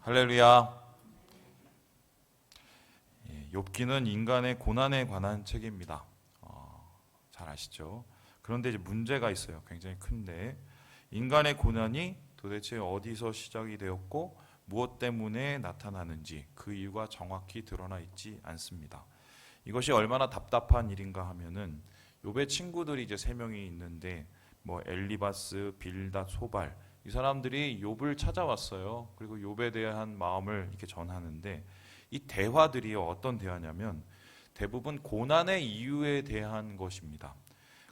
할렐루야. 욥기는 인간의 고난에 관한 책입니다. 잘 아시죠? 그런데 이제 문제가 있어요. 굉장히 큰데 인간의 고난이 도대체 어디서 시작이 되었고 무엇 때문에 나타나는지 그 이유가 정확히 드러나 있지 않습니다. 이것이 얼마나 답답한 일인가 하면은 욥의 친구들이 이제 세 명이 있는데 엘리바스, 빌닷, 소발 이 사람들이 욥을 찾아왔어요. 그리고 욥에 대한 마음을 이렇게 전하는데 이 대화들이 어떤 대화냐면 대부분 고난의 이유에 대한 것입니다.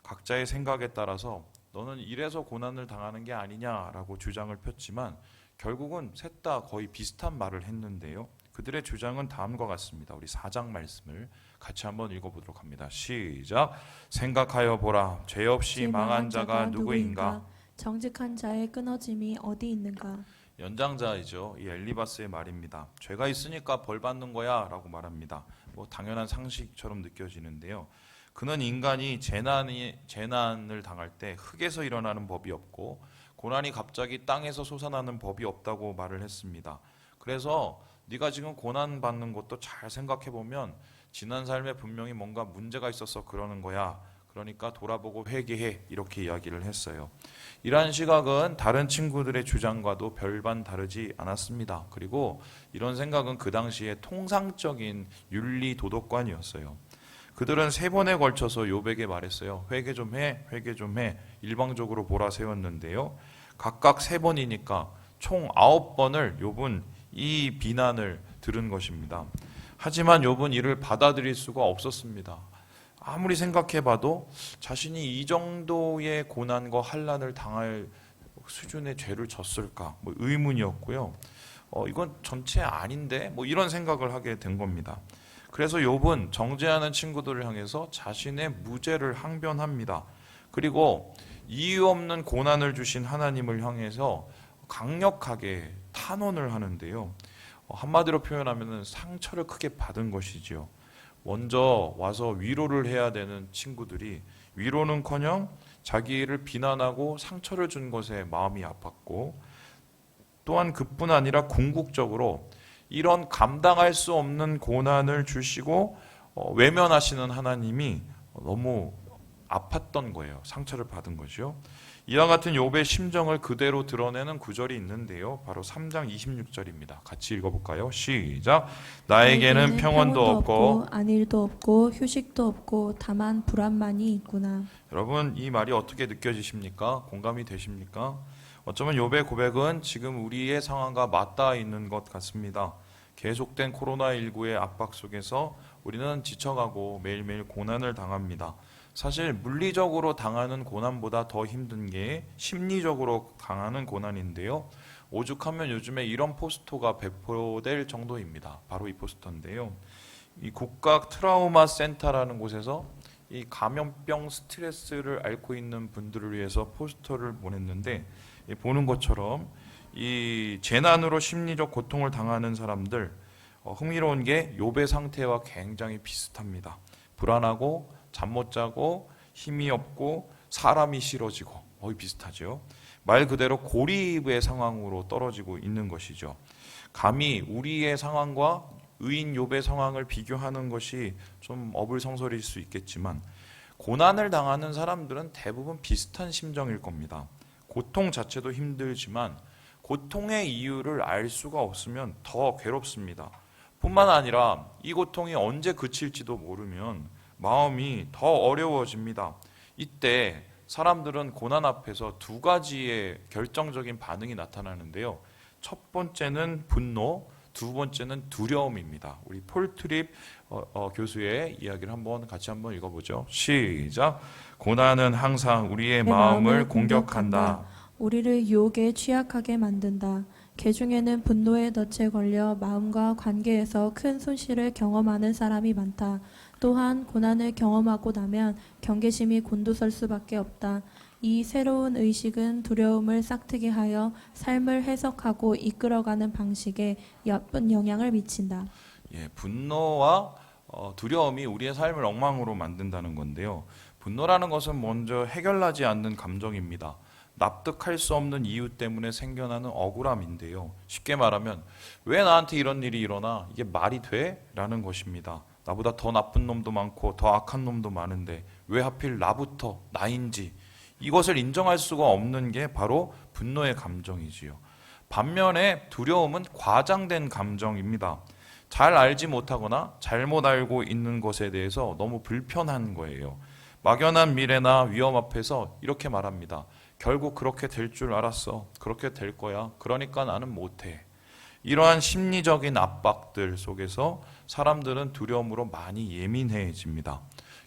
각자의 생각에 따라서 너는 이래서 고난을 당하는 게 아니냐라고 주장을 폈지만 결국은 셋 다 거의 비슷한 말을 했는데요. 그들의 주장은 다음과 같습니다. 우리 4장 말씀을 같이 한번 읽어보도록 합니다. 시작. 생각하여 보라. 죄 없이 망한 자가 누구인가? 정직한 자의 끊어짐이 어디 있는가? 연장자이죠. 이 엘리바스의 말입니다. 죄가 있으니까 벌 받는 거야 라고 말합니다. 당연한 상식처럼 느껴지는데요. 그는 인간이 재난을 당할 때 흙에서 일어나는 법이 없고 고난이 갑자기 땅에서 솟아나는 법이 없다고 말을 했습니다. 그래서 네가 지금 고난 받는 것도 잘 생각해 보면 지난 삶에 분명히 뭔가 문제가 있어서 그러는 거야. 그러니까 돌아보고 회개해 이렇게 이야기를 했어요. 이러한 시각은 다른 친구들의 주장과도 별반 다르지 않았습니다. 그리고 이런 생각은 그 당시에 통상적인 윤리 도덕관이었어요. 그들은 3번에 걸쳐서 욥에게 말했어요. 회개 좀 해, 회개 좀 해. 일방적으로 몰아세웠는데요. 각각 3번이니까 총 9번을 욥은 이 비난을 들은 것입니다. 하지만 욥은 이를 받아들일 수가 없었습니다. 아무리 생각해봐도 자신이 이 정도의 고난과 환난을 당할 수준의 죄를 졌을까 의문이었고요. 이건 전체 아닌데 이런 생각을 하게 된 겁니다. 그래서 욥은 정죄하는 친구들을 향해서 자신의 무죄를 항변합니다. 그리고 이유 없는 고난을 주신 하나님을 향해서 강력하게 탄원을 하는데요. 한마디로 표현하면 상처를 크게 받은 것이지요. 먼저 와서 위로를 해야 되는 친구들이 위로는커녕 자기를 비난하고 상처를 준 것에 마음이 아팠고 또한 그뿐 아니라 궁극적으로 이런 감당할 수 없는 고난을 주시고 외면하시는 하나님이 너무 아팠던 거예요. 상처를 받은 거죠. 이와 같은 욥의 심정을 그대로 드러내는 구절이 있는데요. 바로 3장 26절입니다. 같이 읽어볼까요? 시작. 나에게는 평온도 없고 안일도 없고 휴식도 없고 다만 불안만이 있구나. 여러분 이 말이 어떻게 느껴지십니까? 공감이 되십니까? 어쩌면 욥의 고백은 지금 우리의 상황과 맞닿아 있는 것 같습니다. 계속된 코로나19의 압박 속에서 우리는 지쳐가고 매일매일 고난을 당합니다. 사실 물리적으로 당하는 고난보다 더 힘든 게 심리적으로 당하는 고난인데요. 오죽하면 요즘에 이런 포스터가 배포될 정도입니다. 바로 이 포스터인데요. 이 국가 트라우마 센터라는 곳에서 이 감염병 스트레스를 앓고 있는 분들을 위해서 포스터를 보냈는데 보는 것처럼 이 재난으로 심리적 고통을 당하는 사람들 흥미로운 게 욥의 상태와 굉장히 비슷합니다. 불안하고 잠 못 자고 힘이 없고 사람이 싫어지고 거의 비슷하죠. 말 그대로 고립의 상황으로 떨어지고 있는 것이죠. 감히 우리의 상황과 의인 욥의 상황을 비교하는 것이 좀 어불성설일 수 있겠지만 고난을 당하는 사람들은 대부분 비슷한 심정일 겁니다. 고통 자체도 힘들지만 고통의 이유를 알 수가 없으면 더 괴롭습니다. 뿐만 아니라 이 고통이 언제 그칠지도 모르면 마음이 더 어려워집니다. 이때 사람들은 고난 앞에서 2가지의 결정적인 반응이 나타나는데요. 첫 번째는 분노, 2번째는 두려움입니다. 우리 폴 트립 교수의 이야기를 같이 한번 읽어보죠. 시작. 고난은 항상 우리의 마음을 공격한다. 우리를 유혹에 취약하게 만든다. 개 중에는 분노의 덫에 걸려 마음과 관계에서 큰 손실을 경험하는 사람이 많다. 또한 고난을 경험하고 나면 경계심이 곤두설 수밖에 없다. 이 새로운 의식은 두려움을 싹트게 하여 삶을 해석하고 이끌어가는 방식에 나쁜 영향을 미친다. 분노와 두려움이 우리의 삶을 엉망으로 만든다는 건데요. 분노라는 것은 먼저 해결나지 않는 감정입니다. 납득할 수 없는 이유 때문에 생겨나는 억울함인데요. 쉽게 말하면 왜 나한테 이런 일이 일어나? 이게 말이 돼? 라는 것입니다. 나보다 더 나쁜 놈도 많고 더 악한 놈도 많은데 왜 하필 나부터 나인지 이것을 인정할 수가 없는 게 바로 분노의 감정이지요. 반면에 두려움은 과장된 감정입니다. 잘 알지 못하거나 잘못 알고 있는 것에 대해서 너무 불편한 거예요. 막연한 미래나 위험 앞에서 이렇게 말합니다. 결국 그렇게 될 줄 알았어. 그렇게 될 거야. 그러니까 나는 못해. 이러한 심리적인 압박들 속에서 사람들은 두려움으로 많이 예민해집니다.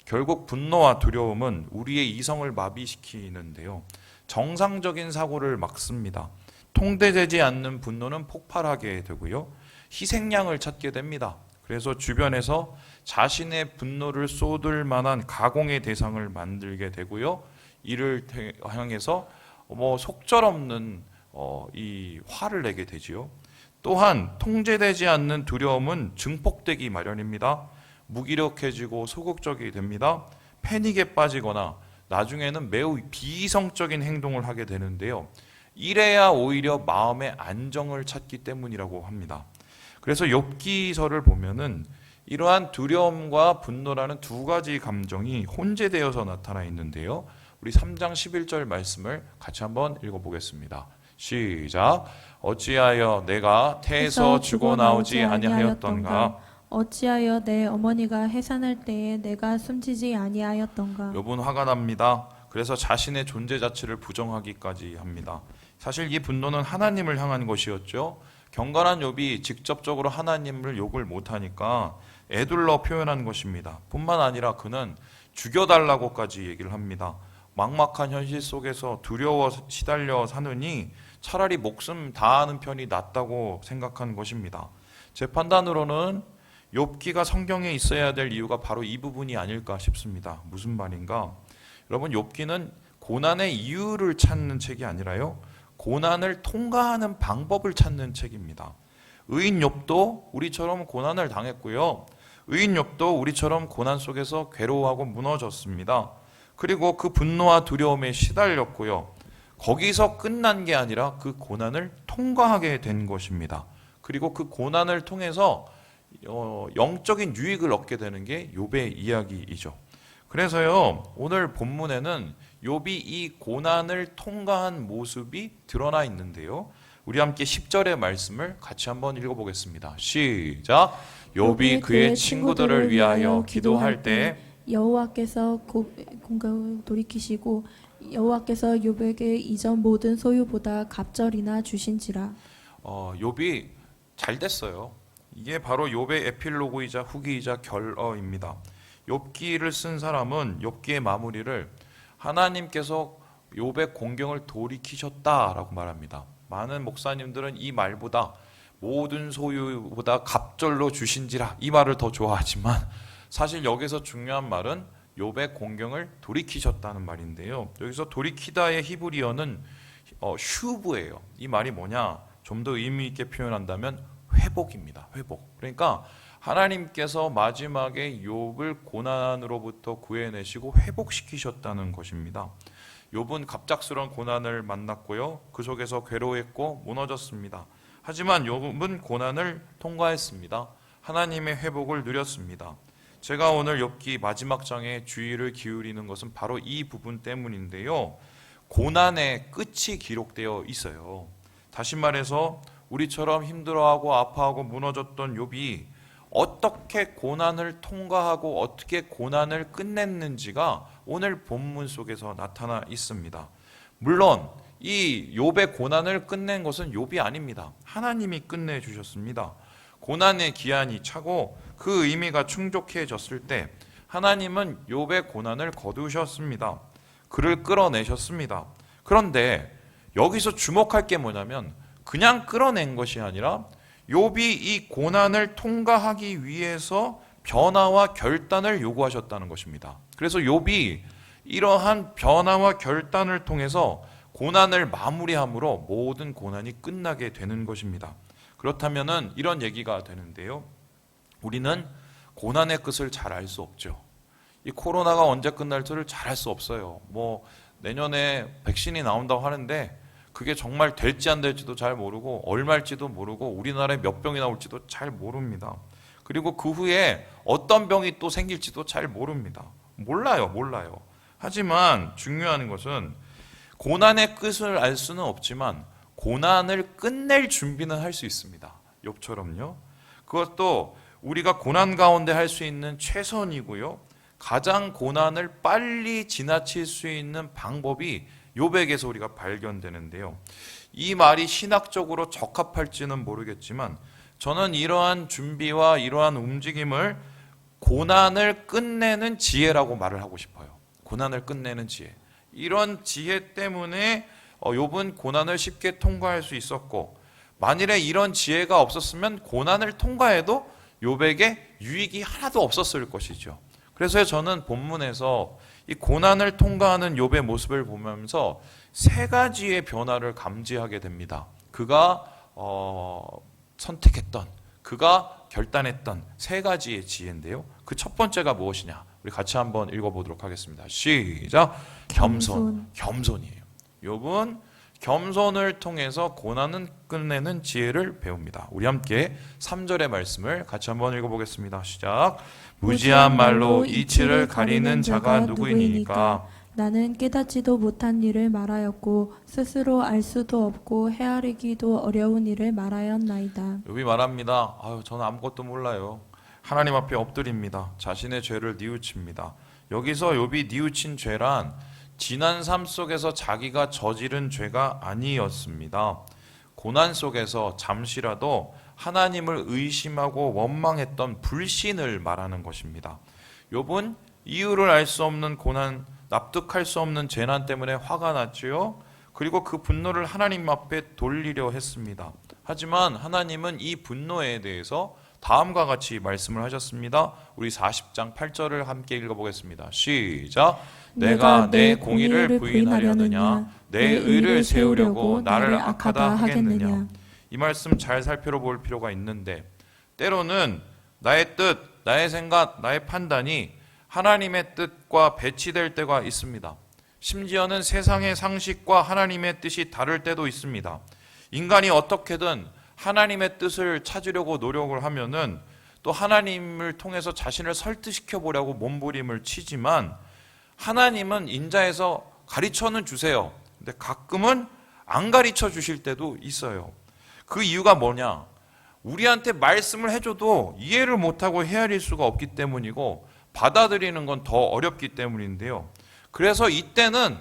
결국 분노와 두려움은 우리의 이성을 마비시키는데요. 정상적인 사고를 막습니다. 통제되지 않는 분노는 폭발하게 되고요. 희생양을 찾게 됩니다. 그래서 주변에서 자신의 분노를 쏟을 만한 가공의 대상을 만들게 되고요. 이를 향해서 속절없는 이 화를 내게 되지요. 또한 통제되지 않는 두려움은 증폭되기 마련입니다. 무기력해지고 소극적이 됩니다. 패닉에 빠지거나 나중에는 매우 비이성적인 행동을 하게 되는데요. 이래야 오히려 마음의 안정을 찾기 때문이라고 합니다. 그래서 욥기서를 보면은 이러한 두려움과 분노라는 두 가지 감정이 혼재되어서 나타나 있는데요. 우리 3장 11절 말씀을 같이 한번 읽어보겠습니다. 시작. 어찌하여 내가 태에서 죽어나오지 아니하였던가. 어찌하여 내 어머니가 해산할 때에 내가 숨지지 아니하였던가. 욥은 화가 납니다. 그래서 자신의 존재 자체를 부정하기까지 합니다. 사실 이 분노는 하나님을 향한 것이었죠. 경건한 욥이 직접적으로 하나님을 욕을 못하니까 애둘러 표현한 것입니다. 뿐만 아니라 그는 죽여달라고까지 얘기를 합니다. 막막한 현실 속에서 두려워 시달려 사느니 차라리 목숨 다하는 편이 낫다고 생각한 것입니다. 제 판단으로는 욥기가 성경에 있어야 될 이유가 바로 이 부분이 아닐까 싶습니다. 무슨 말인가? 여러분, 욥기는 고난의 이유를 찾는 책이 아니라요, 고난을 통과하는 방법을 찾는 책입니다. 의인 욥도 우리처럼 고난을 당했고요. 의인 욥도 우리처럼 고난 속에서 괴로워하고 무너졌습니다. 그리고 그 분노와 두려움에 시달렸고요. 거기서 끝난 게 아니라 그 고난을 통과하게 된 것입니다. 그리고 그 고난을 통해서 영적인 유익을 얻게 되는 게 욥의 이야기이죠. 그래서요, 오늘 본문에는 욥이 이 고난을 통과한 모습이 드러나 있는데요. 우리 함께 10절의 말씀을 같이 한번 읽어보겠습니다. 시작. 욥이 그의 친구들을 위하여 기도할 때 여호와께서 공격을 돌이키시고 여호와께서 욥에게 이전 모든 소유보다 갑절이나 주신지라. 욥이 잘 됐어요. 이게 바로 욥의 에필로그이자 후기이자 결어입니다. 욥기를 쓴 사람은 욥기의 마무리를 하나님께서 욥의 공경을 돌이키셨다라고 말합니다. 많은 목사님들은 이 말보다 모든 소유보다 갑절로 주신지라 이 말을 더 좋아하지만 사실 여기서 중요한 말은 욥의 공경을 돌이키셨다는 말인데요. 여기서 돌이키다의 히브리어는 슈브예요. 이 말이 뭐냐? 좀 더 의미 있게 표현한다면 회복입니다. 회복. 그러니까 하나님께서 마지막에 욥을 고난으로부터 구해내시고 회복시키셨다는 것입니다. 욥은 갑작스러운 고난을 만났고요. 그 속에서 괴로워했고 무너졌습니다. 하지만 욥은 고난을 통과했습니다. 하나님의 회복을 누렸습니다. 제가 오늘 욥기 마지막 장에 주의를 기울이는 것은 바로 이 부분 때문인데요. 고난의 끝이 기록되어 있어요. 다시 말해서 우리처럼 힘들어하고 아파하고 무너졌던 욥이 어떻게 고난을 통과하고 어떻게 고난을 끝냈는지가 오늘 본문 속에서 나타나 있습니다. 물론 이 욥의 고난을 끝낸 것은 욥이 아닙니다. 하나님이 끝내주셨습니다. 고난의 기한이 차고 그 의미가 충족해졌을 때 하나님은 욥의 고난을 거두셨습니다. 그를 끌어내셨습니다. 그런데 여기서 주목할 게 뭐냐면 그냥 끌어낸 것이 아니라 욥이 이 고난을 통과하기 위해서 변화와 결단을 요구하셨다는 것입니다. 그래서 욥이 이러한 변화와 결단을 통해서 고난을 마무리함으로 모든 고난이 끝나게 되는 것입니다. 그렇다면은 이런 얘기가 되는데요. 우리는 고난의 끝을 잘 알 수 없죠. 이 코로나가 언제 끝날지를 잘 알 수 없어요. 내년에 백신이 나온다고 하는데 그게 정말 될지 안 될지도 잘 모르고 얼마일지도 모르고 우리나라에 몇 병이 나올지도 잘 모릅니다. 그리고 그 후에 어떤 병이 또 생길지도 잘 모릅니다. 몰라요. 하지만 중요한 것은 고난의 끝을 알 수는 없지만 고난을 끝낼 준비는 할 수 있습니다. 욥처럼요. 그것도 우리가 고난 가운데 할 수 있는 최선이고요. 가장 고난을 빨리 지나칠 수 있는 방법이 욥에게서 우리가 발견되는데요. 이 말이 신학적으로 적합할지는 모르겠지만 저는 이러한 준비와 이러한 움직임을 고난을 끝내는 지혜라고 말을 하고 싶어요. 고난을 끝내는 지혜. 이런 지혜 때문에 욥은 고난을 쉽게 통과할 수 있었고 만일에 이런 지혜가 없었으면 고난을 통과해도 욥에게 유익이 하나도 없었을 것이죠. 그래서 저는 본문에서 이 고난을 통과하는 욥의 모습을 보면서 세 가지의 변화를 감지하게 됩니다. 그가 선택했던, 그가 결단했던 세 가지의 지혜인데요. 그 첫 번째가 무엇이냐? 우리 같이 한번 읽어보도록 하겠습니다. 시작. 겸손이에요. 욥은 겸손을 통해서 고난은 끝내는 지혜를 배웁니다. 우리 함께 3절의 말씀을 같이 한번 읽어보겠습니다. 시작. 무지한 말로 이치를 가리는 자가 누구이니까? 나는 깨닫지도 못한 일을 말하였고 스스로 알 수도 없고 헤아리기도 어려운 일을 말하였나이다. 욥이 말합니다. 저는 아무것도 몰라요. 하나님 앞에 엎드립니다. 자신의 죄를 뉘우칩니다. 여기서 욥이 뉘우친 죄란 지난 삶 속에서 자기가 저지른 죄가 아니었습니다. 고난 속에서 잠시라도 하나님을 의심하고 원망했던 불신을 말하는 것입니다. 욥은 이유를 알 수 없는 고난, 납득할 수 없는 재난 때문에 화가 났지요. 그리고 그 분노를 하나님 앞에 돌리려 했습니다. 하지만 하나님은 이 분노에 대해서 다음과 같이 말씀을 하셨습니다. 우리 40장 8절을 함께 읽어보겠습니다. 시작. 내가 내 공의를 부인하려느냐? 내 의를 세우려고 나를 악하다 하겠느냐? 이 말씀 잘 살펴볼 필요가 있는데 때로는 나의 뜻, 나의 생각, 나의 판단이 하나님의 뜻과 배치될 때가 있습니다. 심지어는 세상의 상식과 하나님의 뜻이 다를 때도 있습니다. 인간이 어떻게든 하나님의 뜻을 찾으려고 노력을 하면은 또 하나님을 통해서 자신을 설득시켜 보려고 몸부림을 치지만 하나님은 인자에서 가르쳐는 주세요. 근데 가끔은 안 가르쳐 주실 때도 있어요. 그 이유가 뭐냐? 우리한테 말씀을 해줘도 이해를 못하고 헤아릴 수가 없기 때문이고 받아들이는 건 더 어렵기 때문인데요. 그래서 이때는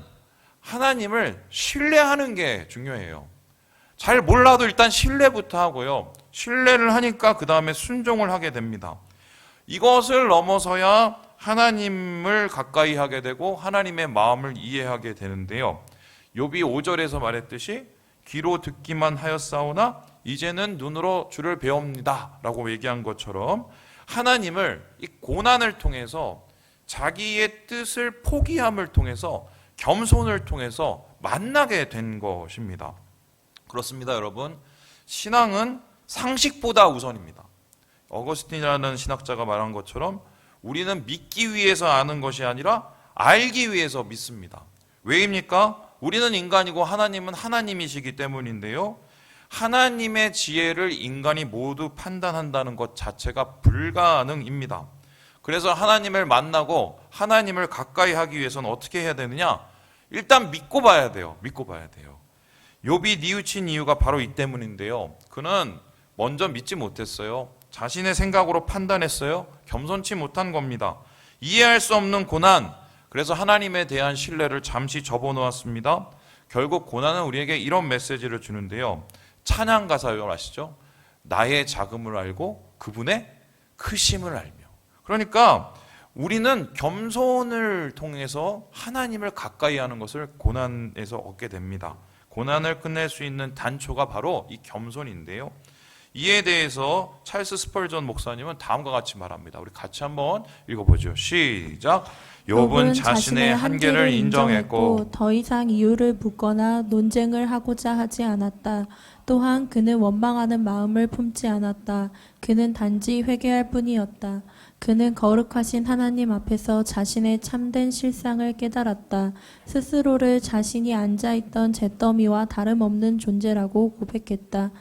하나님을 신뢰하는 게 중요해요. 잘 몰라도 일단 신뢰부터 하고요. 신뢰를 하니까 그 다음에 순종을 하게 됩니다. 이것을 넘어서야 하나님을 가까이 하게 되고 하나님의 마음을 이해하게 되는데요. 욥이 5절에서 말했듯이 귀로 듣기만 하였사오나 이제는 눈으로 주를 배웁니다 라고 얘기한 것처럼 하나님을 이 고난을 통해서 자기의 뜻을 포기함을 통해서 겸손을 통해서 만나게 된 것입니다. 그렇습니다, 여러분. 신앙은 상식보다 우선입니다. 어거스틴이라는 신학자가 말한 것처럼 우리는 믿기 위해서 아는 것이 아니라 알기 위해서 믿습니다. 왜입니까? 우리는 인간이고 하나님은 하나님이시기 때문인데요. 하나님의 지혜를 인간이 모두 판단한다는 것 자체가 불가능입니다. 그래서 하나님을 만나고 하나님을 가까이 하기 위해서는 어떻게 해야 되느냐? 일단 믿고 봐야 돼요. 욥이 뉘우친 이유가 바로 이 때문인데요. 그는 먼저 믿지 못했어요. 자신의 생각으로 판단했어요. 겸손치 못한 겁니다. 이해할 수 없는 고난, 그래서 하나님에 대한 신뢰를 잠시 접어놓았습니다. 결국 고난은 우리에게 이런 메시지를 주는데요. 찬양 가사요, 아시죠? 나의 작음을 알고 그분의 크심을 알며. 그러니까 우리는 겸손을 통해서 하나님을 가까이 하는 것을 고난에서 얻게 됩니다. 고난을 끝낼 수 있는 단초가 바로 이 겸손인데요. 이에 대해서 찰스 스펄전 목사님은 다음과 같이 말합니다. 우리 같이 한번 읽어보죠. 시작. 욥은 자신의 한계를 인정했고 더 이상 이유를 묻거나 논쟁을 하고자 하지 않았다. 또한 그는 원망하는 마음을 품지 않았다. 그는 단지 회개할 뿐이었다. 그는 거룩하신 하나님 앞에서 자신의 참된 실상을 깨달았다. 스스로를 자신이 앉아있던 잿더미와 다름없는 존재라고 고백했다.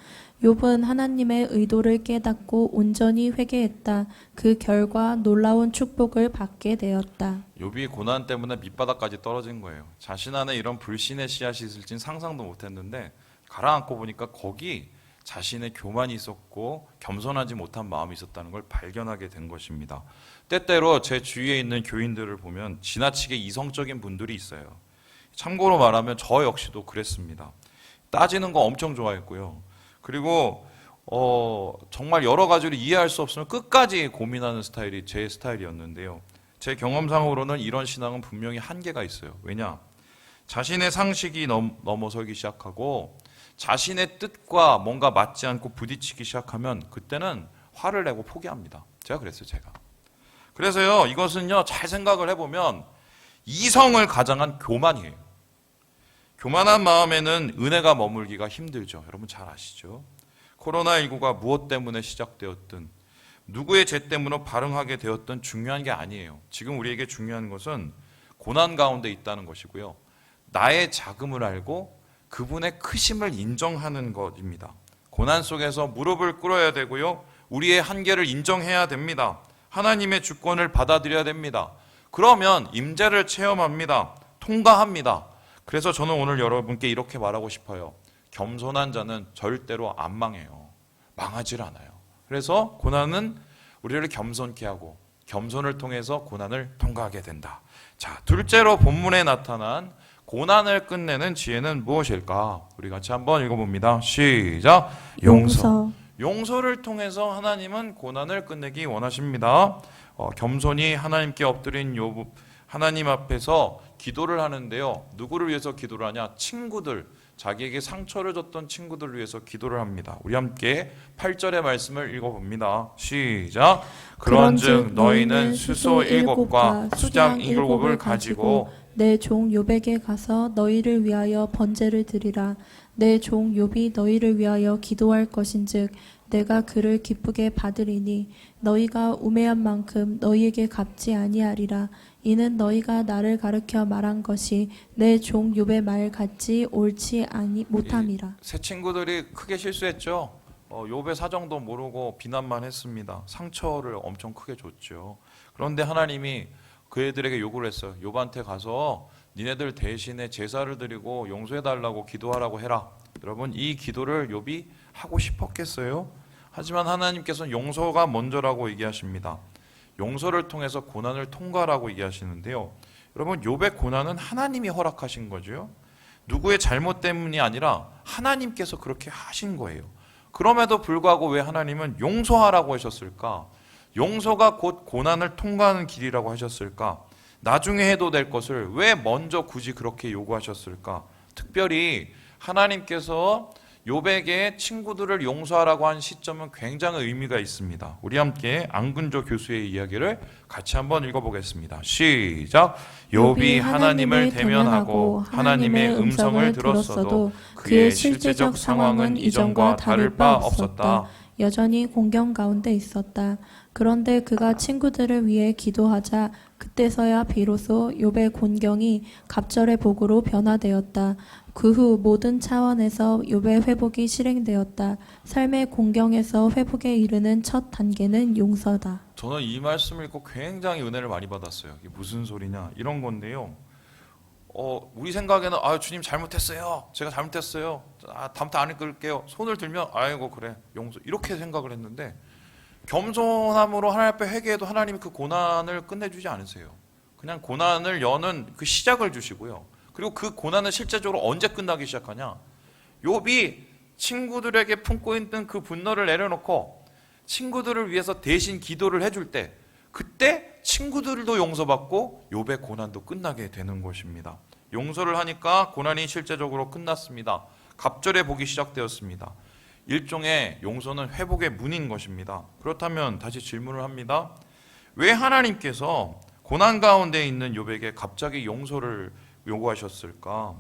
욥은 하나님의 의도를 깨닫고 온전히 회개했다. 그 결과 놀라운 축복을 받게 되었다. 욥이 고난 때문에 밑바닥까지 떨어진 거예요. 자신 안에 이런 불신의 씨앗이 있을진 상상도 못했는데 가라앉고 보니까 거기 자신의 교만이 있었고 겸손하지 못한 마음이 있었다는 걸 발견하게 된 것입니다. 때때로 제 주위에 있는 교인들을 보면 지나치게 이성적인 분들이 있어요. 참고로 말하면 저 역시도 그랬습니다. 따지는 거 엄청 좋아했고요. 그리고 정말 여러 가지로 이해할 수 없으면 끝까지 고민하는 스타일이 제 스타일이었는데요. 제 경험상으로는 이런 신앙은 분명히 한계가 있어요. 왜냐? 자신의 상식이 넘어서기 시작하고 자신의 뜻과 뭔가 맞지 않고 부딪히기 시작하면 그때는 화를 내고 포기합니다. 제가 그랬어요, 제가. 그래서요, 이것은요, 잘 생각을 해보면 이성을 가장한 교만이에요. 교만한 마음에는 은혜가 머물기가 힘들죠. 여러분 잘 아시죠? 코로나19가 무엇 때문에 시작되었든 누구의 죄 때문에 발응하게 되었든 중요한 게 아니에요. 지금 우리에게 중요한 것은 고난 가운데 있다는 것이고요. 나의 작음을 알고 그분의 크심을 인정하는 것입니다. 고난 속에서 무릎을 꿇어야 되고요. 우리의 한계를 인정해야 됩니다. 하나님의 주권을 받아들여야 됩니다. 그러면 임재를 체험합니다. 통과합니다. 그래서 저는 오늘 여러분께 이렇게 말하고 싶어요. 겸손한 자는 절대로 안 망해요. 망하질 않아요. 그래서 고난은 우리를 겸손케 하고 겸손을 통해서 고난을 통과하게 된다. 자, 둘째로 본문에 나타난 고난을 끝내는 지혜는 무엇일까? 우리 같이 한번 읽어봅니다. 시작. 용서. 용서를 통해서 하나님은 고난을 끝내기 원하십니다. 겸손히 하나님께 엎드린 욥, 하나님 앞에서 기도를 하는데요. 누구를 위해서 기도를 하냐? 친구들, 자기에게 상처를 줬던 친구들을 위해서 기도를 합니다. 우리 함께 8절의 말씀을 읽어봅니다. 시작. 그런즉 너희는 수소 7과 수장 7을 가지고 내 종 욥에게 가서 너희를 위하여 번제를 드리라. 내 종 욥이 너희를 위하여 기도할 것인즉 내가 그를 기쁘게 받으리니 너희가 우매한 만큼 너희에게 갚지 아니하리라. 이는 너희가 나를 가르쳐 말한 것이 내 종 욥의 말 같지 옳지 못함이라. 새 친구들이 크게 실수했죠. 욥의 사정도 모르고 비난만 했습니다. 상처를 엄청 크게 줬죠. 그런데 하나님이 그 애들에게 요구를 했어요. 욥한테 가서 니네들 대신에 제사를 드리고 용서해달라고 기도하라고 해라. 여러분, 이 기도를 욥이 하고 싶었겠어요? 하지만 하나님께서는 용서가 먼저라고 얘기하십니다. 용서를 통해서 고난을 통과하라고 얘기하시는데요. 여러분, 욥의 고난은 하나님이 허락하신 거죠. 누구의 잘못 때문이 아니라 하나님께서 그렇게 하신 거예요. 그럼에도 불구하고 왜 하나님은 용서하라고 하셨을까? 용서가 곧 고난을 통과하는 길이라고 하셨을까? 나중에 해도 될 것을 왜 먼저 굳이 그렇게 요구하셨을까? 특별히 하나님께서 욥에게 친구들을 용서하라고 한 시점은 굉장히 의미가 있습니다. 우리 함께 안근조 교수의 이야기를 같이 한번 읽어보겠습니다. 시작. 욥이 하나님을 대면하고 하나님의 음성을 들었어도 그의 실제적 상황은 이전과 다를 바 없었다. 여전히 공경 가운데 있었다. 그런데 그가 친구들을 위해 기도하자 그때서야 비로소 욥의 곤경이 갑절의 복으로 변화되었다. 그 후 모든 차원에서 욥의 회복이 실행되었다. 삶의 공경에서 회복에 이르는 첫 단계는 용서다. 저는 이 말씀을 읽고 굉장히 은혜를 많이 받았어요. 이게 무슨 소리냐 이런 건데요. 우리 생각에는 주님 잘못했어요. 제가 잘못했어요. 다음부터 안 읽을게요. 손을 들면 아이고 그래 용서 이렇게 생각을 했는데 겸손함으로 하나님 앞에 회개해도 하나님이 그 고난을 끝내주지 않으세요. 그냥 고난을 여는 그 시작을 주시고요. 그리고 그 고난은 실제적으로 언제 끝나기 시작하냐? 욥이 친구들에게 품고 있는 그 분노를 내려놓고 친구들을 위해서 대신 기도를 해줄 때 그때 친구들도 용서받고 욥의 고난도 끝나게 되는 것입니다. 용서를 하니까 고난이 실제적으로 끝났습니다. 갑절의 복이 시작되었습니다. 일종의 용서는 회복의 문인 것입니다. 그렇다면 다시 질문을 합니다. 왜 하나님께서 고난 가운데 있는 욥에게 갑자기 용서를 요구하셨을까?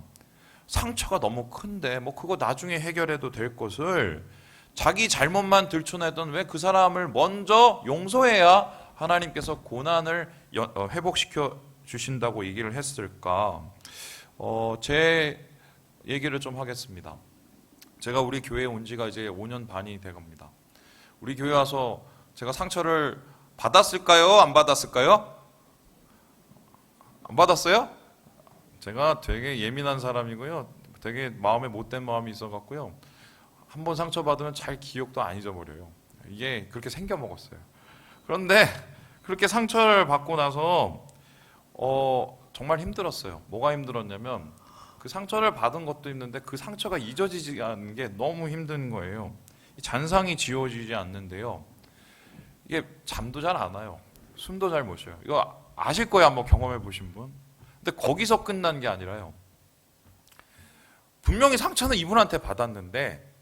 상처가 너무 큰데 그거 나중에 해결해도 될 것을 자기 잘못만 들춰내던 왜 그 사람을 먼저 용서해야 하나님께서 고난을 회복시켜 주신다고 얘기를 했을까? 제 얘기를 좀 하겠습니다. 제가 우리 교회에 온 지가 이제 5년 반이 돼갑니다. 우리 교회 와서 제가 상처를 받았을까요? 안 받았을까요? 안 받았어요? 제가 되게 예민한 사람이고요. 되게 마음에 못된 마음이 있어갖고요. 한번 상처받으면 잘 기억도 안 잊어버려요. 이게 그렇게 생겨 먹었어요. 그런데 그렇게 상처를 받고 나서 정말 힘들었어요. 뭐가 힘들었냐면 그 상처를 받은 것도 힘든데 그 상처가 잊어지지 않는 게 너무 힘든 거예요. 잔상이 지워지지 않는데요. 이게 잠도 잘 안 와요. 숨도 잘 못 쉬어요. 이거 아실 거예요. 한번 경험해 보신 분. 근데 거기서 끝난 게 아니라요. 분명히 상처는 이분한테 받았는데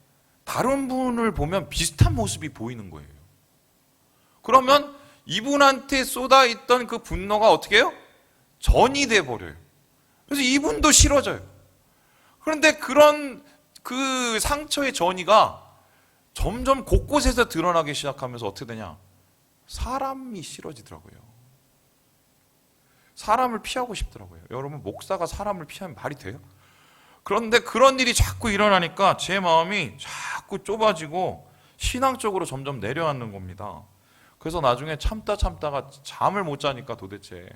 다른 분을 보면 비슷한 모습이 보이는 거예요. 그러면 이분한테 쏟아있던 그 분노가 어떻게 해요? 전이 돼 버려요. 그래서 이분도 싫어져요. 그런데 그런 그 상처의 전이가 점점 곳곳에서 드러나기 시작하면서 어떻게 되냐? 사람이 싫어지더라고요. 사람을 피하고 싶더라고요. 여러분, 목사가 사람을 피하면 말이 돼요? 그런데 그런 일이 자꾸 일어나니까 제 마음이 자꾸 좁아지고 신앙적으로 점점 내려앉는 겁니다. 그래서 나중에 참다가 잠을 못 자니까 도대체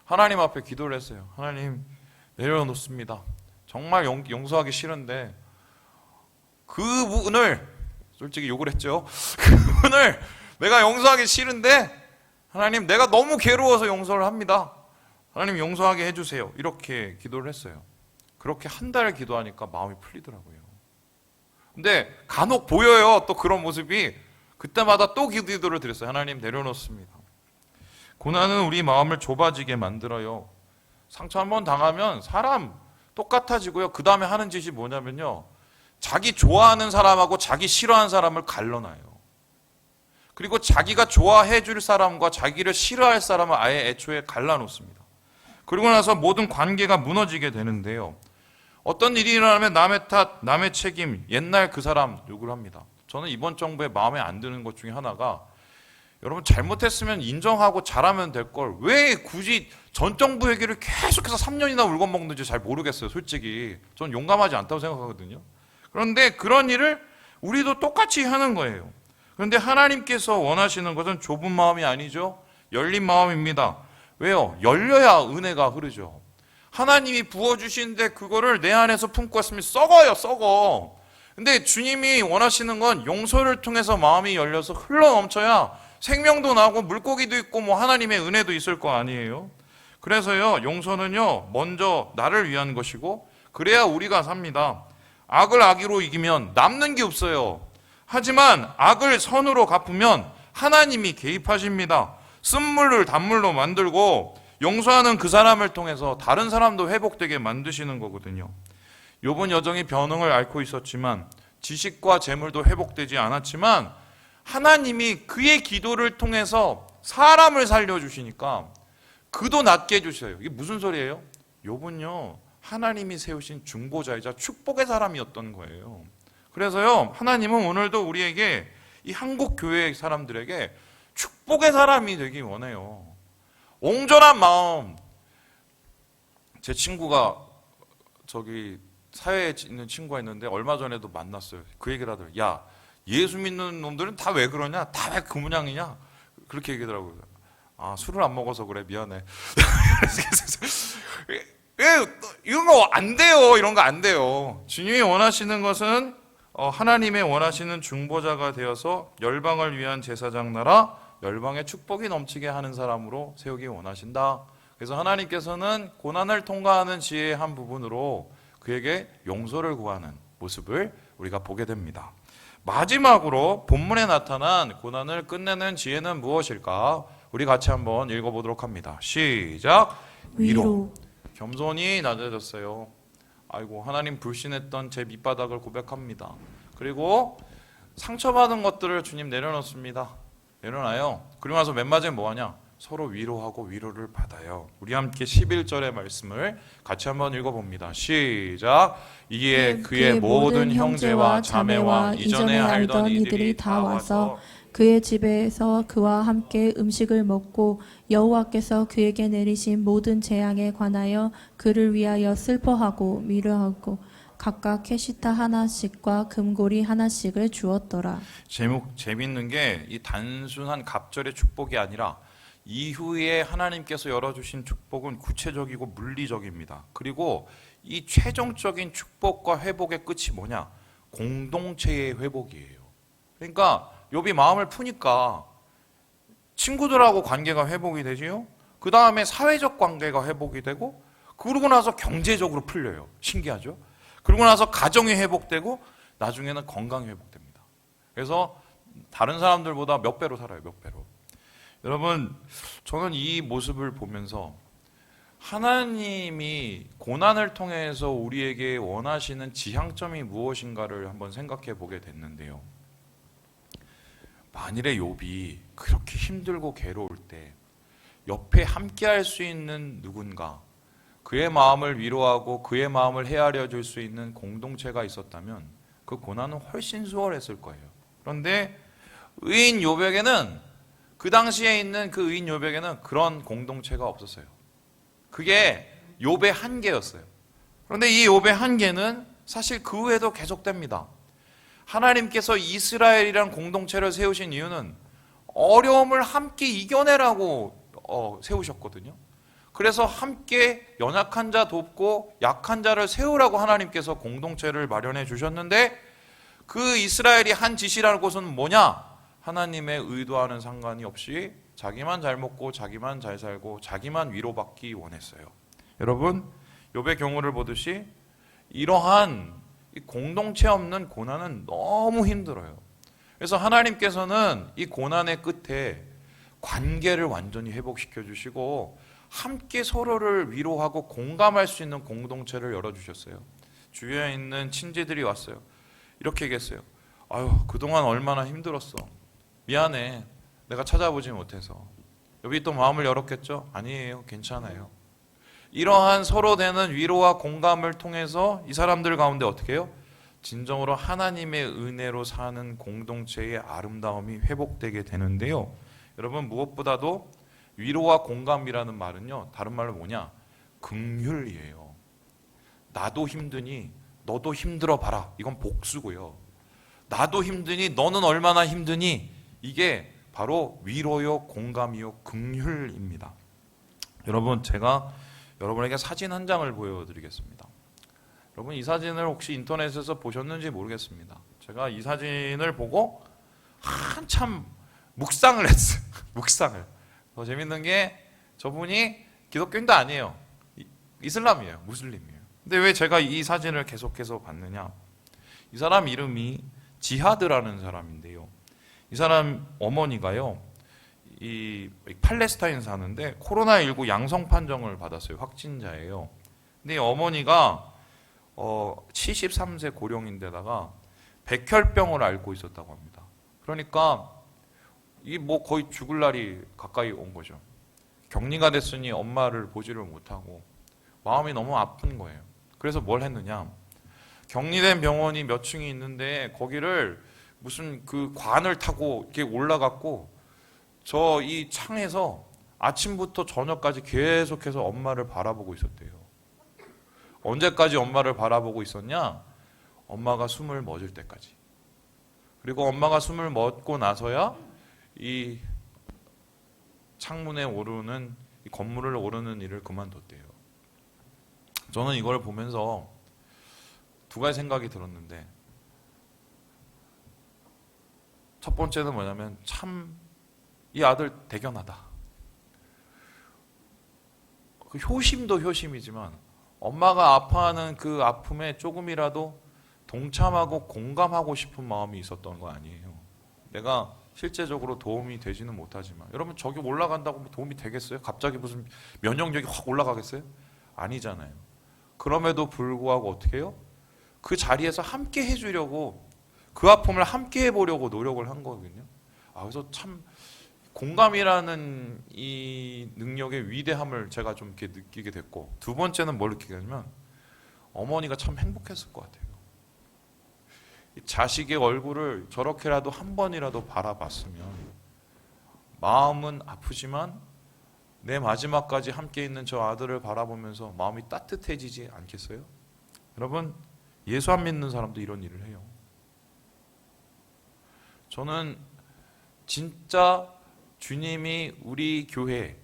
하나님 앞에 기도를 했어요. 하나님, 내려놓습니다. 정말 용서하기 싫은데 그분을, 솔직히 욕을 했죠. 그분을 내가 용서하기 싫은데 하나님, 내가 너무 괴로워서 용서를 합니다. 하나님, 용서하게 해주세요. 이렇게 기도를 했어요. 그렇게 한 달 기도하니까 마음이 풀리더라고요. 근데 간혹 보여요. 또 그런 모습이. 그때마다 또 기도를 드렸어요. 하나님, 내려놓습니다. 고난은 우리 마음을 좁아지게 만들어요. 상처 한번 당하면 사람 똑같아지고요. 그 다음에 하는 짓이 뭐냐면요, 자기 좋아하는 사람하고 자기 싫어하는 사람을 갈라놔요. 그리고 자기가 좋아해 줄 사람과 자기를 싫어할 사람을 아예 애초에 갈라놓습니다. 그리고 나서 모든 관계가 무너지게 되는데요. 어떤 일이 일어나면 남의 탓, 남의 책임, 옛날 그 사람 욕을 합니다. 저는 이번 정부에 마음에 안 드는 것 중에 하나가, 여러분, 잘못했으면 인정하고 잘하면 될 걸 왜 굳이 전 정부 얘기를 계속해서 3년이나 울고 먹는지 잘 모르겠어요. 솔직히 저는 용감하지 않다고 생각하거든요. 그런데 그런 일을 우리도 똑같이 하는 거예요. 그런데 하나님께서 원하시는 것은 좁은 마음이 아니죠. 열린 마음입니다. 왜요? 열려야 은혜가 흐르죠. 하나님이 부어주시는데 그거를 내 안에서 품고 있으면 썩어요. 썩어. 근데 주님이 원하시는 건 용서를 통해서 마음이 열려서 흘러넘쳐야 생명도 나고 물고기도 있고 뭐 하나님의 은혜도 있을 거 아니에요. 그래서요, 용서는요, 먼저 나를 위한 것이고, 그래야 우리가 삽니다. 악을 악으로 이기면 남는 게 없어요. 하지만 악을 선으로 갚으면 하나님이 개입하십니다. 쓴물을 단물로 만들고 용서하는 그 사람을 통해서 다른 사람도 회복되게 만드시는 거거든요. 욥은 여정이 변형을 앓고 있었지만 지식과 재물도 회복되지 않았지만 하나님이 그의 기도를 통해서 사람을 살려주시니까 그도 낫게 해주셔요. 이게 무슨 소리예요? 욥은요, 하나님이 세우신 중보자이자 축복의 사람이었던 거예요. 그래서요, 하나님은 오늘도 우리에게, 이 한국 교회 사람들에게 축복의 사람이 되기 원해요. 옹졸한 마음. 제 친구가 저기 사회에 있는 친구가 있는데 얼마 전에도 만났어요. 그 얘기를 하더라고요. 야, 예수 믿는 놈들은 다 왜 그러냐? 다 왜 그 모양이냐? 그렇게 얘기하더라고요. 아, 술을 안 먹어서 그래. 미안해. 이런 거 안 돼요. 이런 거 안 돼요. 주님이 원하시는 것은 하나님의 원하시는 중보자가 되어서 열방을 위한 제사장 나라, 열방의 축복이 넘치게 하는 사람으로 세우기 원하신다. 그래서 하나님께서는 고난을 통과하는 지혜의 한 부분으로 그에게 용서를 구하는 모습을 우리가 보게 됩니다. 마지막으로 본문에 나타난 고난을 끝내는 지혜는 무엇일까? 우리 같이 한번 읽어보도록 합니다. 시작. 위로. 겸손히 낮아졌어요. 아이고, 하나님 불신했던 제 밑바닥을 고백합니다. 그리고 상처받은 것들을 주님 내려놓습니다. 내려놔요. 그리고 나서 맨 마지막에 뭐하냐? 서로 위로하고 위로를 받아요. 우리 함께 11절의 말씀을 같이 한번 읽어봅니다. 시작. 이에 그의 모든 형제와 자매와 이전에 알던 이들이 다 와서 그의 집에서 그와 함께 음식을 먹고 여호와께서 그에게 내리신 모든 재앙에 관하여 그를 위하여 슬퍼하고 위로하고 각각 캐시타 하나씩과 금고리 하나씩을 주었더라. 재밌는 게 이 단순한 갑절의 축복이 아니라 이후에 하나님께서 열어주신 축복은 구체적이고 물리적입니다. 그리고 이 최종적인 축복과 회복의 끝이 뭐냐? 공동체의 회복이에요. 그러니까 욥이 마음을 푸니까 친구들하고 관계가 회복이 되지요. 그 다음에 사회적 관계가 회복이 되고, 그러고 나서 경제적으로 풀려요. 신기하죠? 그러고 나서 가정이 회복되고, 나중에는 건강이 회복됩니다. 그래서 다른 사람들보다 몇 배로 살아요. 몇 배로. 여러분, 저는 이 모습을 보면서 하나님이 고난을 통해서 우리에게 원하시는 지향점이 무엇인가를 한번 생각해 보게 됐는데요. 만일에 욥이 그렇게 힘들고 괴로울 때 옆에 함께 할 수 있는 누군가, 그의 마음을 위로하고 그의 마음을 헤아려 줄 수 있는 공동체가 있었다면 그 고난은 훨씬 수월했을 거예요. 그런데 의인 욥에게는, 그 당시에 있는 그 의인 욥에게는 그런 공동체가 없었어요. 그게 욥의 한계였어요. 그런데 이 욥의 한계는 사실 그 후에도 계속됩니다. 하나님께서 이스라엘이란 공동체를 세우신 이유는 어려움을 함께 이겨내라고 세우셨거든요. 그래서 함께 연약한 자 돕고 약한 자를 세우라고 하나님께서 공동체를 마련해 주셨는데, 그 이스라엘이 한 지시라는 것은 뭐냐? 하나님의 의도와는 상관이 없이 자기만 잘 먹고 자기만 잘 살고 자기만 위로받기 원했어요. 여러분, 욥의 경우를 보듯이 이러한 공동체 없는 고난은 너무 힘들어요. 그래서 하나님께서는 이 고난의 끝에 관계를 완전히 회복시켜 주시고 함께 서로를 위로하고 공감할 수 있는 공동체를 열어주셨어요. 주위에 있는 친지들이 왔어요. 이렇게 얘기했어요. 아유, 그동안 얼마나 힘들었어. 미안해. 내가 찾아보지 못해서. 여기 또 마음을 열었겠죠? 아니에요. 괜찮아요. 이러한 서로 되는 위로와 공감을 통해서 이 사람들 가운데 어떻게 해요? 진정으로 하나님의 은혜로 사는 공동체의 아름다움이 회복되게 되는데요. 여러분, 무엇보다도 위로와 공감이라는 말은요, 다른 말로 뭐냐? 긍휼이에요. 나도 힘드니 너도 힘들어 봐라. 이건 복수고요. 나도 힘드니 너는 얼마나 힘드니, 이게 바로 위로요, 공감이요, 긍휼입니다. 여러분, 제가 여러분에게 사진 한 장을 보여드리겠습니다. 여러분, 이 사진을 혹시 인터넷에서 보셨는지 모르겠습니다. 제가 이 사진을 보고 한참 묵상을 했어요. 묵상을. 더 재밌는 게 저분이 기독교인도 아니에요. 이슬람이에요. 무슬림이에요. 근데 왜 제가 이 사진을 계속해서 봤느냐? 이 사람 이름이 지하드라는 사람인데요. 이 사람 어머니가요, 이 팔레스타인 사는데 코로나19 양성 판정을 받았어요. 확진자예요. 근데 이 어머니가 73세 고령인데다가 백혈병을 앓고 있었다고 합니다. 그러니까 이 뭐 거의 죽을 날이 가까이 온 거죠. 격리가 됐으니 엄마를 보지를 못하고 마음이 너무 아픈 거예요. 그래서 뭘 했느냐? 격리된 병원이 몇 층이 있는데 거기를 무슨 그 관을 타고 이렇게 올라갔고, 저 이 창에서 아침부터 저녁까지 계속해서 엄마를 바라보고 있었대요. 언제까지 엄마를 바라보고 있었냐? 엄마가 숨을 멎을 때까지. 그리고 엄마가 숨을 멎고 나서야 이 창문에 오르는, 이 건물을 오르는 일을 그만뒀대요. 저는 이걸 보면서 두 가지 생각이 들었는데, 첫 번째는 뭐냐면 참 이 아들 대견하다. 그 효심도 효심이지만 엄마가 아파하는 그 아픔에 조금이라도 동참하고 공감하고 싶은 마음이 있었던 거 아니에요. 내가 실제적으로 도움이 되지는 못하지만, 여러분, 저기 올라간다고 도움이 되겠어요? 갑자기 무슨 면역력이 확 올라가겠어요? 아니잖아요. 그럼에도 불구하고 어떻게 해요? 그 자리에서 함께 해주려고, 그 아픔을 함께 해보려고 노력을 한 거거든요. 그래서 참 공감이라는 이 능력의 위대함을 제가 좀 이렇게 느끼게 됐고, 두 번째는 뭘 느끼게 되냐면 어머니가 참 행복했을 것 같아요. 자식의 얼굴을 저렇게라도 한 번이라도 바라봤으면 마음은 아프지만 내 마지막까지 함께 있는 저 아들을 바라보면서 마음이 따뜻해지지 않겠어요? 여러분, 예수 안 믿는 사람도 이런 일을 해요. 저는 진짜 주님이 우리 교회,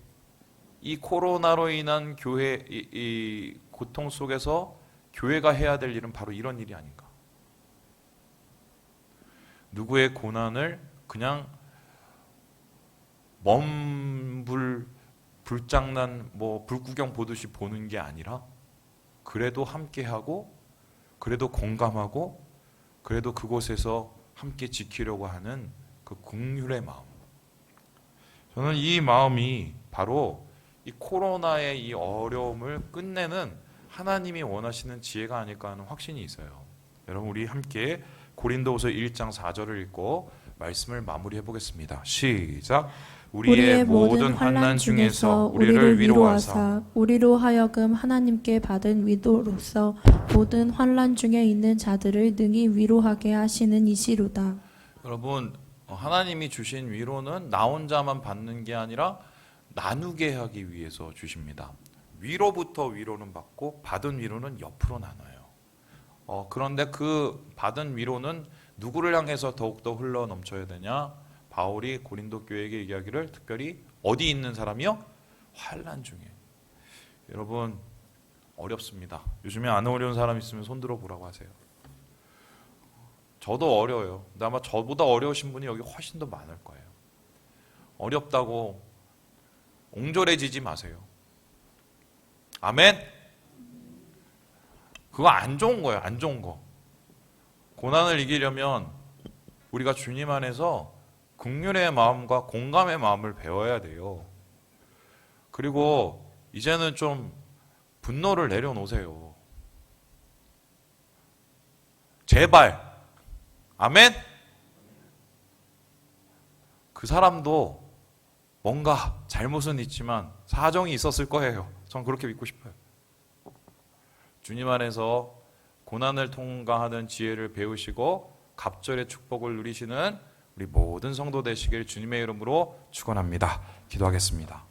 이 코로나로 인한 교회 이 고통 속에서 교회가 해야 될 일은 바로 이런 일이 아닌가. 누구의 고난을 그냥 불장난 불구경 보듯이 보는 게 아니라 그래도 함께하고 그래도 공감하고 그래도 그곳에서 함께 지키려고 하는 그 긍휼의 마음. 저는 이 마음이 바로 이 코로나의 이 어려움을 끝내는 하나님이 원하시는 지혜가 아닐까 하는 확신이 있어요. 여러분, 우리 함께 고린도후서 1장 4절을 읽고 말씀을 마무리해 보겠습니다. 시작. 우리의 모든 환난 중에서 우리를 위로하사 우리로 하여금 하나님께 받은 위로로서 모든 환난 중에 있는 자들을 능히 위로하게 하시는 이시로다. 여러분, 하나님이 주신 위로는 나 혼자만 받는 게 아니라 나누게 하기 위해서 주십니다. 위로부터 위로는 받고 받은 위로는 옆으로 나눠요. 그런데 그 받은 위로는 누구를 향해서 더욱더 흘러 넘쳐야 되냐? 바울이 고린도 교회에게 얘기하기를 특별히 어디 있는 사람이요? 환난 중에. 여러분, 어렵습니다. 요즘에 안 어려운 사람 있으면 손 들어보라고 하세요. 저도 어려워요. 근데 아마 저보다 어려우신 분이 여기 훨씬 더 많을 거예요. 어렵다고 옹졸해지지 마세요. 아멘? 그거 안 좋은 거예요. 안 좋은 거. 고난을 이기려면 우리가 주님 안에서 긍휼의 마음과 공감의 마음을 배워야 돼요. 그리고 이제는 좀 분노를 내려놓으세요. 제발. 아멘? 그 사람도 뭔가 잘못은 있지만 사정이 있었을 거예요. 전 그렇게 믿고 싶어요. 주님 안에서 고난을 통과하는 지혜를 배우시고 갑절의 축복을 누리시는 우리 모든 성도 되시길 주님의 이름으로 축원합니다. 기도하겠습니다.